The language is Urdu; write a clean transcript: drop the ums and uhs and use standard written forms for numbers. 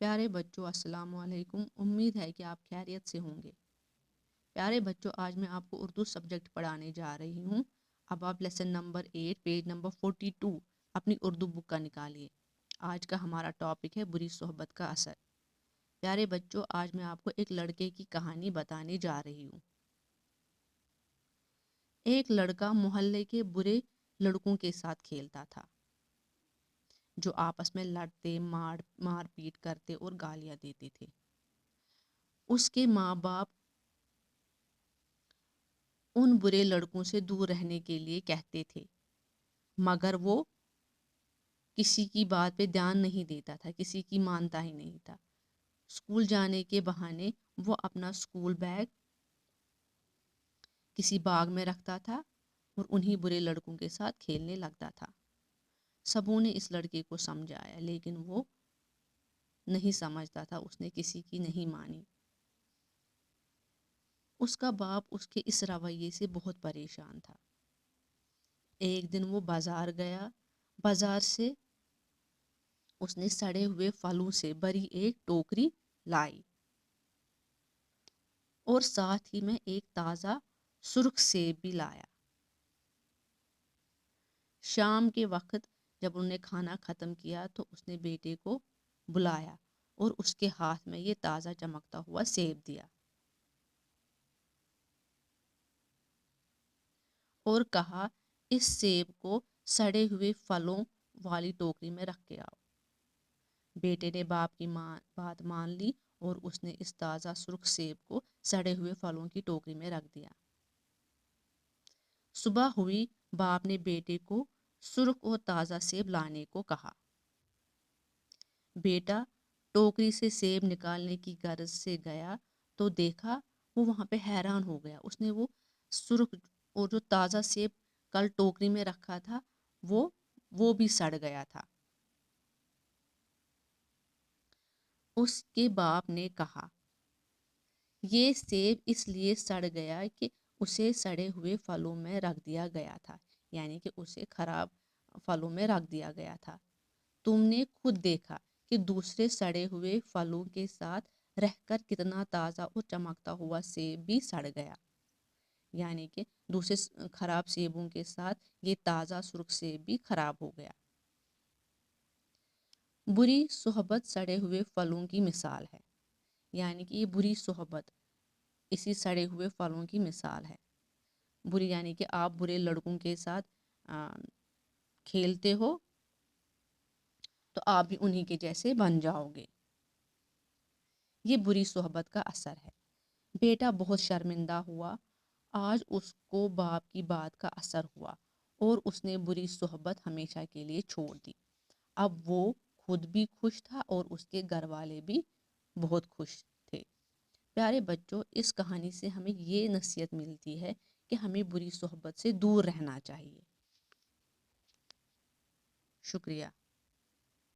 پیارے بچوں السلام علیکم، امید ہے کہ آپ خیریت سے ہوں گے۔ پیارے بچوں، آج میں آپ کو اردو سبجیکٹ پڑھانے جا رہی ہوں۔ اب آپ لیسن نمبر 8 پیج نمبر 42 اپنی اردو بک کا نکالیے۔ آج کا ہمارا ٹاپک ہے بری صحبت کا اثر۔ پیارے بچوں، آج میں آپ کو ایک لڑکے کی کہانی بتانے جا رہی ہوں۔ ایک لڑکا محلے کے برے لڑکوں کے ساتھ کھیلتا تھا، جو آپس میں لڑتے، مار پیٹ کرتے اور گالیاں دیتے تھے۔ اس کے ماں باپ ان برے لڑکوں سے دور رہنے کے لیے کہتے تھے، مگر وہ کسی کی بات پہ دھیان نہیں دیتا تھا، کسی کی مانتا ہی نہیں تھا۔ اسکول جانے کے بہانے وہ اپنا اسکول بیگ کسی باغ میں رکھتا تھا اور انہی برے لڑکوں کے ساتھ کھیلنے لگتا تھا۔ سبوں نے اس لڑکے کو سمجھایا، لیکن وہ نہیں سمجھتا تھا، اس نے کسی کی نہیں مانی۔ اس کا باپ اس کے اس رویے سے بہت پریشان تھا۔ ایک دن وہ بازار گیا۔ بازار سے اس نے سڑے ہوئے پھلوں سے بھری ایک ٹوکری لائی اور ساتھ ہی میں ایک تازہ سرخ سیب بھی لایا۔ شام کے وقت جب انہوں نے کھانا ختم کیا تو اس نے بیٹے کو بلایا اور اس کے ہاتھ میں یہ تازہ چمکتا ہوا سیب دیا اور کہا، اس سیب کو سڑے ہوئے پھلوں والی ٹوکری میں رکھ کے آؤ۔ بیٹے نے باپ کی بات مان لی اور اس نے اس تازہ سرخ سیب کو سڑے ہوئے پھلوں کی ٹوکری میں رکھ دیا۔ صبح ہوئی، باپ نے بیٹے کو سرخ اور تازہ سیب لانے کو کہا۔ بیٹا ٹوکری سے سیب نکالنے کی غرض سے گیا تو دیکھا، وہ وہاں پہ حیران ہو گیا۔ اس نے وہ سرخ اور جو تازہ سیب کل ٹوکری میں رکھا تھا وہ بھی سڑ گیا تھا۔ اس کے باپ نے کہا، یہ سیب اس لیے سڑ گیا کہ اسے سڑے ہوئے پھلوں میں رکھ دیا گیا تھا، یعنی کہ اسے خراب پھلوں میں رکھ دیا گیا تھا۔ تم نے خود دیکھا کہ دوسرے سڑے ہوئے پھلوں کے ساتھ رہ کر کتنا تازہ اور چمکتا ہوا سیب بھی سڑ گیا، یعنی کہ دوسرے خراب سیبوں کے ساتھ یہ تازہ سرخ سیب بھی خراب ہو گیا۔ بری صحبت سڑے ہوئے پھلوں کی مثال ہے، یعنی کہ یہ بری صحبت اسی سڑے ہوئے پھلوں کی مثال ہے۔ بری یعنی کہ آپ برے لڑکوں کے ساتھ کھیلتے ہو تو آپ بھی انہی کے جیسے بن جاؤ گے۔ یہ بری صحبت کا اثر ہے۔ بیٹا بہت شرمندہ ہوا۔ آج اس کو باپ کی بات کا اثر ہوا اور اس نے بری صحبت ہمیشہ کے لیے چھوڑ دی۔ اب وہ خود بھی خوش تھا اور اس کے گھر والے بھی بہت خوش تھے۔ پیارے بچوں، اس کہانی سے ہمیں یہ نصیحت ملتی ہے کہ ہمیں بری صحبت سے دور رہنا چاہیے۔ شکریہ۔